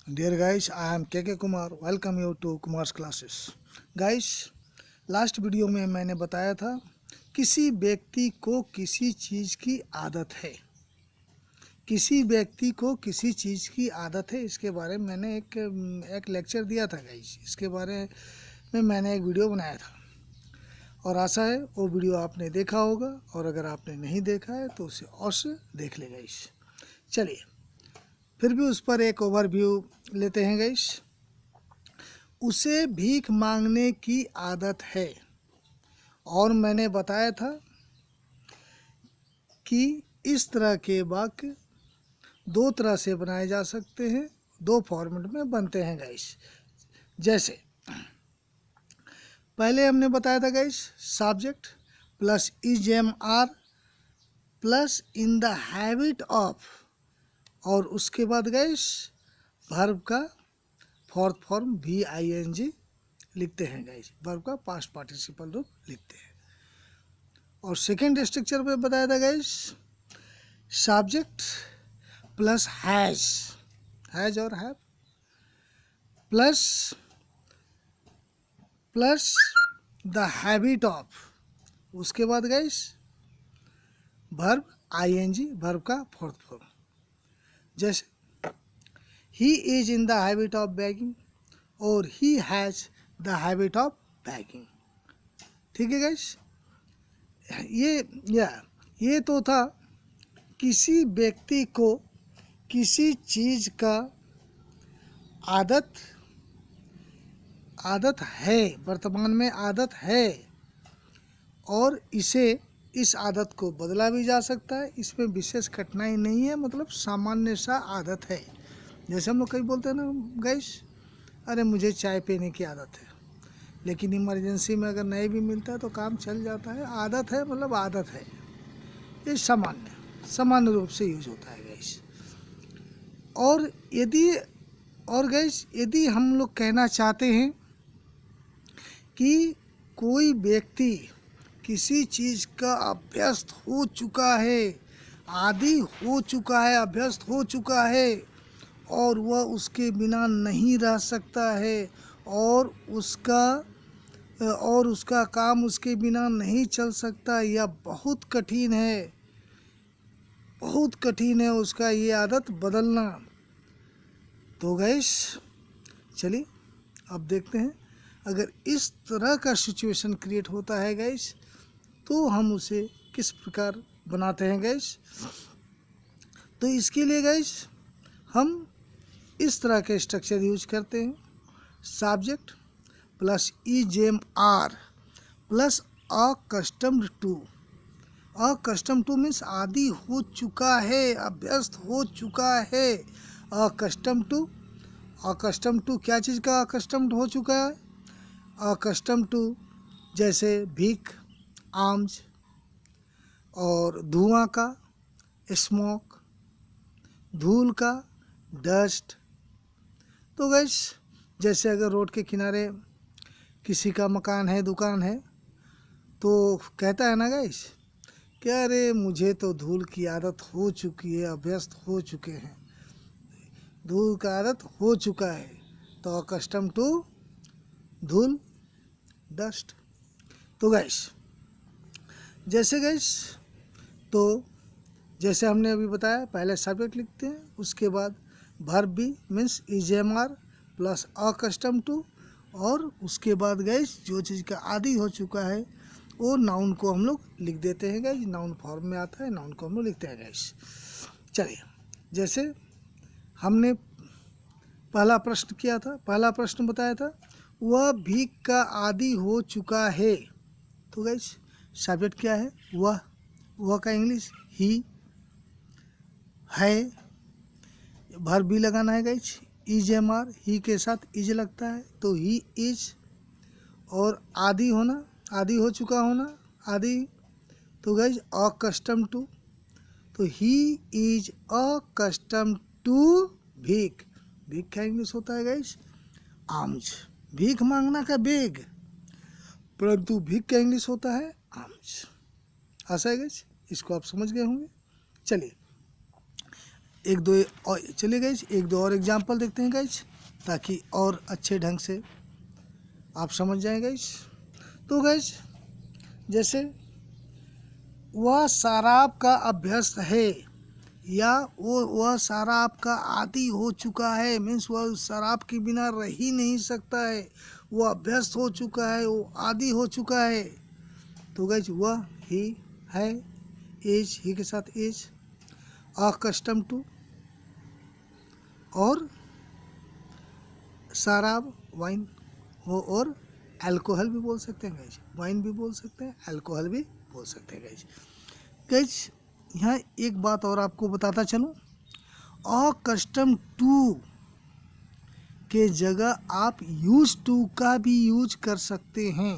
Dear guys, I am KK Kumar. Welcome you to Kumar's classes. Guys, last video में मैंने बताया था किसी व्यक्ति को किसी चीज़ की आदत है। किसी व्यक्ति को किसी चीज़ की आदत है, इसके बारे में मैंने एक लेक्चर दिया था गाइस। इसके बारे में मैंने एक वीडियो बनाया था और आशा है वो वीडियो आपने देखा होगा, और अगर आपने नहीं देखा है तो उसे अवश्य देख ले गाइस। चलिए फिर भी उस पर एक ओवरव्यू लेते हैं गाइस। उसे भीख मांगने की आदत है, और मैंने बताया था कि इस तरह के वाक्य दो तरह से बनाए जा सकते हैं, दो फॉर्मेट में बनते हैं गाइस। जैसे पहले हमने बताया था guys, subject plus is am are plus in the habit of, और उसके बाद गाइस वर्ब का फोर्थ फॉर्म VING लिखते हैं गाइस, वर्ब का पास्ट पार्टिसिपल रूप लिखते हैं। और सेकेंड स्ट्रक्चर पे बताया था गाइस, सब्जेक्ट प्लस हैज और have plus the habit of, उसके बाद गाइस वर्ब ING, वर्ब का फोर्थ फॉर्म। जैसे he is in the habit of begging और he has the habit of bagging. ठीक है गाइस, ये तो था किसी व्यक्ति को किसी चीज़ का आदत है, वर्तमान में आदत है, और इस आदत को बदला भी जा सकता है। इसमें विशेष कठिनाई नहीं है, मतलब सामान्य सा आदत है। जैसे हम लोग कहीं बोलते हैं ना गाइस, अरे मुझे चाय पीने की आदत है, लेकिन इमरजेंसी में अगर नहीं भी मिलता है तो काम चल जाता है। आदत है, मतलब आदत है, ये सामान्य रूप से यूज होता है गाइस। और गाइस यदि हम लोग कहना चाहते हैं कि कोई व्यक्ति किसी चीज़ का अभ्यस्त हो चुका है, आदी हो चुका है, अभ्यस्त हो चुका है, और वह उसके बिना नहीं रह सकता है, और उसका काम उसके बिना नहीं चल सकता, या बहुत कठिन है उसका ये आदत बदलना। तो गैस चलिए अब देखते हैं, अगर इस तरह का सिचुएशन क्रिएट होता है गैस तो हम उसे किस प्रकार बनाते हैं गैस। तो इसके लिए गैस हम इस तरह के स्ट्रक्चर यूज करते हैं, subject plus EJMR plus accustomed to. Accustom to means आदी हो चुका है, अभ्यस्त हो चुका है। अकस्टम टू क्या चीज़ का अकस्टम्ड हो चुका है? अकस्टम टू जैसे भीख, आर्म्स, और धुआं का स्मोक, धूल का डस्ट। तो गैस जैसे अगर रोड के किनारे किसी का मकान है, दुकान है, तो कहता है ना गैस कि अरे मुझे तो धूल की आदत हो चुकी है, अभ्यस्त हो चुके हैं, धूल का आदत हो चुका है। तो अकस्टम टू धूल, डस्ट। तो गैस जैसे हमने अभी बताया, पहले सब्जेक्ट लिखते हैं, उसके बाद वर्ब भी means EJMR plus accustom to, और उसके बाद गैस जो चीज़ का आदी हो चुका है वो नाउन को हम लोग लिख देते हैं गैस। नाउन फॉर्म में आता है, नाउन को हम लोग लिखते हैं गैस। चलिए, जैसे हमने पहला प्रश्न किया था, पहला प्रश्न बताया था, वह भीख का आदी हो चुका है। तो गैस सब्जेक्ट क्या है? वह का इंग्लिश ही है, वर्ब भी लगाना है गाइस, EJMR, ही के साथ इज लगता है, तो ही इज, और आदि होना, आदि हो चुका होना, आदि। तो गाइस अकस्टम टू, तो ही इज अकस्टम टू भीख। भीख का इंग्लिश होता है गाइस आर्म्स, भीख मांगना का बेग, परंतु भीख का इंग्लिश होता है आर्म्स। आशा है गाइस इसको आप समझ गए होंगे। चलिए एक दो और चलिए गाइज, एक दो और एग्जांपल देखते हैं गाइज, ताकि और अच्छे ढंग से आप समझ जाएं गाइज। तो गाइज जैसे वह शराब का अभ्यस्त है, या वह शराब का आदी हो चुका है, मीन्स वह शराब के बिना रह ही नहीं सकता है, वो अभ्यस्त हो चुका है, वो आदी हो चुका है। तो गाइज वह ही है, एज, ही के साथ एज, अकस्टम टू, और शराब वाइन हो, और अल्कोहल भी बोल सकते हैं गाइज, वाइन भी बोल सकते हैं, अल्कोहल भी बोल सकते हैं गाइज। गाइज यहाँ एक बात और आपको बताता चलूँ, अकस्टम टू के जगह आप यूज टू का भी यूज कर सकते हैं।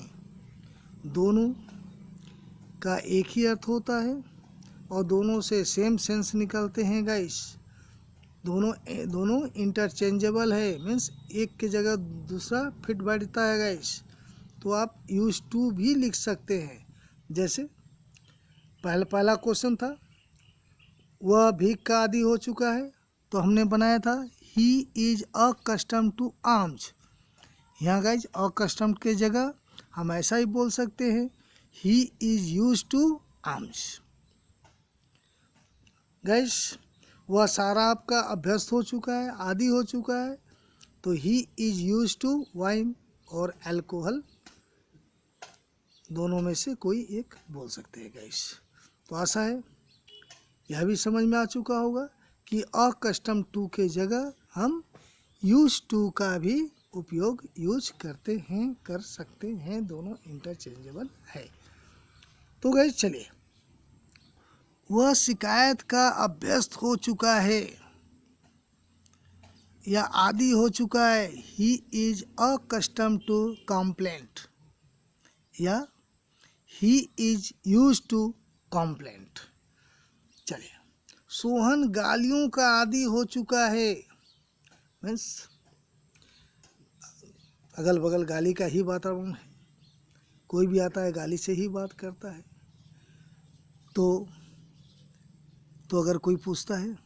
दोनों का एक ही अर्थ होता है और दोनों से सेम सेंस निकलते हैं गाइस। दोनों इंटरचेंजेबल है, मीन्स एक के जगह दूसरा फिट बैठता है गाइस। तो आप यूज टू भी लिख सकते हैं। जैसे पहला क्वेश्चन था, वह भीख का आदी हो चुका है, तो हमने बनाया था he is accustom to arms. यहाँ गाइज अकस्टम के जगह हम ऐसा ही बोल सकते हैं, he is use to arms. Guys वह शराब का अभ्यस्त हो चुका है, आदी हो चुका है, तो he is use to wine और अल्कोहल, दोनों में से कोई एक बोल सकते हैं गाइज। तो आशा है यह भी समझ में आ चुका होगा कि अकस्टम टू के जगह हम यूज टू का भी उपयोग यूज करते हैं, कर सकते हैं, दोनों इंटरचेंजेबल है। तो गाइस चलिए, वह शिकायत का अभ्यस्त हो चुका है या आदी हो चुका है, he is accustom to complaint, या he is use to complaint. चलिए, सोहन गालियों का आदी हो चुका है, मीन्स अगल बगल गाली का ही वातावरण है, कोई भी आता है गाली से ही बात करता है। तो अगर कोई पूछता है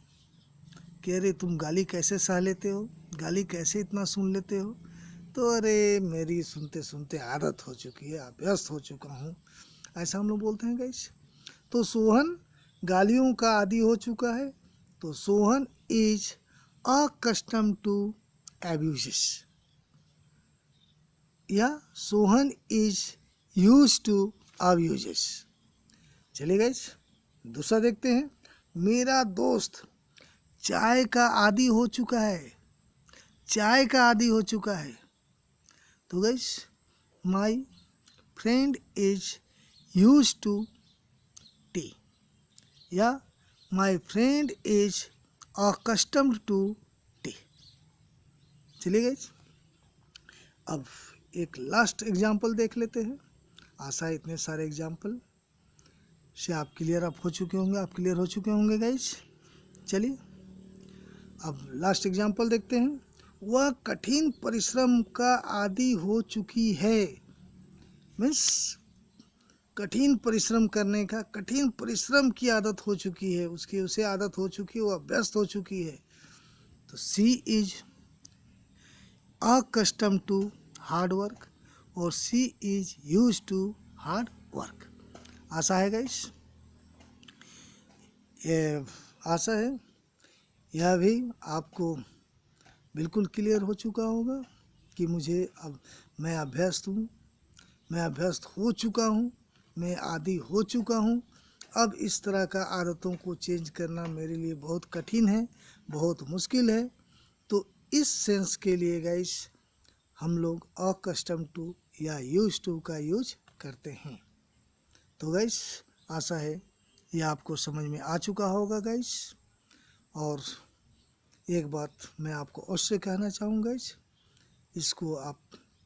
कि अरे तुम गाली कैसे सह लेते हो, गाली कैसे इतना सुन लेते हो, तो अरे मेरी सुनते सुनते आदत हो चुकी है, अभ्यस्त हो चुका हूँ, ऐसा हम लोग बोलते हैं गाइस। तो सोहन गालियों का आदी हो चुका है, तो Sohan is accustom to abuses, या Sohan is use to abuses. चलिए गाइस दूसरा देखते हैं, मेरा दोस्त चाय का आदी हो चुका है, चाय का आदी हो चुका है। तो guys my friend is use to tea, या my friend is accustomed to tea. चलिए गाइस अब एक लास्ट एग्जाम्पल देख लेते हैं। आशा है इतने सारे एग्जाम्पल से आप क्लियर हो चुके होंगे गाइस। चलिए अब लास्ट एग्जाम्पल देखते हैं, वह कठिन परिश्रम का आदी हो चुकी है, मीन्स कठिन परिश्रम करने का, कठिन परिश्रम की आदत हो चुकी है, उसे आदत हो चुकी है, वह व्यस्त हो चुकी है। तो she is accustom to hard work, और she is use to hard work. आशा है गाइस, ये आशा है यह भी आपको बिल्कुल क्लियर हो चुका होगा कि मुझे अब मैं अभ्यस्त हूँ, मैं अभ्यस्त हो चुका हूँ, मैं आदी हो चुका हूँ। अब इस तरह का आदतों को चेंज करना मेरे लिए बहुत कठिन है, बहुत मुश्किल है। तो इस सेंस के लिए गाइस हम लोग अकस्टम टू या यूज टू का यूज करते हैं। तो गाइस आशा है ये आपको समझ में आ चुका होगा गाइस। और एक बात मैं आपको और से कहना चाहूँगा, इसको आप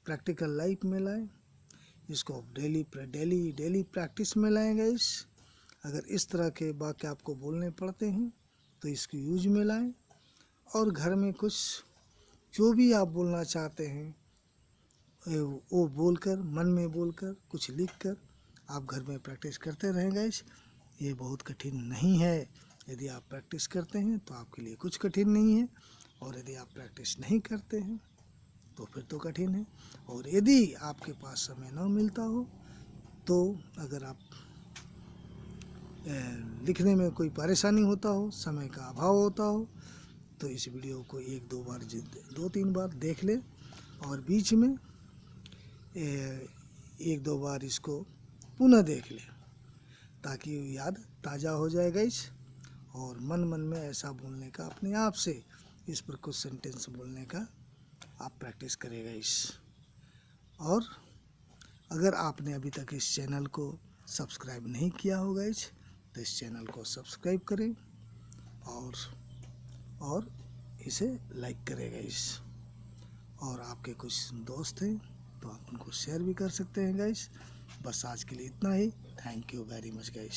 प्रैक्टिकल लाइफ में लाएं, इसको डेली प्रैक्टिस में लाएं गाइस। अगर इस तरह के वाक्य आपको बोलने पड़ते हैं तो इसको यूज में लाएं, और घर में कुछ जो भी आप बोलना चाहते हैं वो बोलकर, मन में बोलकर, कुछ लिखकर आप घर में प्रैक्टिस करते रहें गाइस। ये बहुत कठिन नहीं है, यदि आप प्रैक्टिस करते हैं तो आपके लिए कुछ कठिन नहीं है, और यदि आप प्रैक्टिस नहीं करते हैं तो फिर तो कठिन है। और यदि आपके पास समय न मिलता हो, तो अगर आप लिखने में कोई परेशानी होता हो, समय का अभाव होता हो, तो इस वीडियो को 2-3 बार देख लें, और बीच में 1-2 बार इसको पुनः देख लें, ताकि याद ताज़ा हो जाए गाइस। और मन में ऐसा बोलने का, अपने आप से इस पर कुछ सेंटेंस बोलने का आप प्रैक्टिस करें गाइस। और अगर आपने अभी तक इस चैनल को सब्सक्राइब नहीं किया हो गाइस, तो इस चैनल को सब्सक्राइब करें और इसे लाइक करें गाइस। और आपके कुछ दोस्त हैं तो आप उनको शेयर भी कर सकते हैं गाइस। बस आज के लिए इतना ही। Thank you very much guys.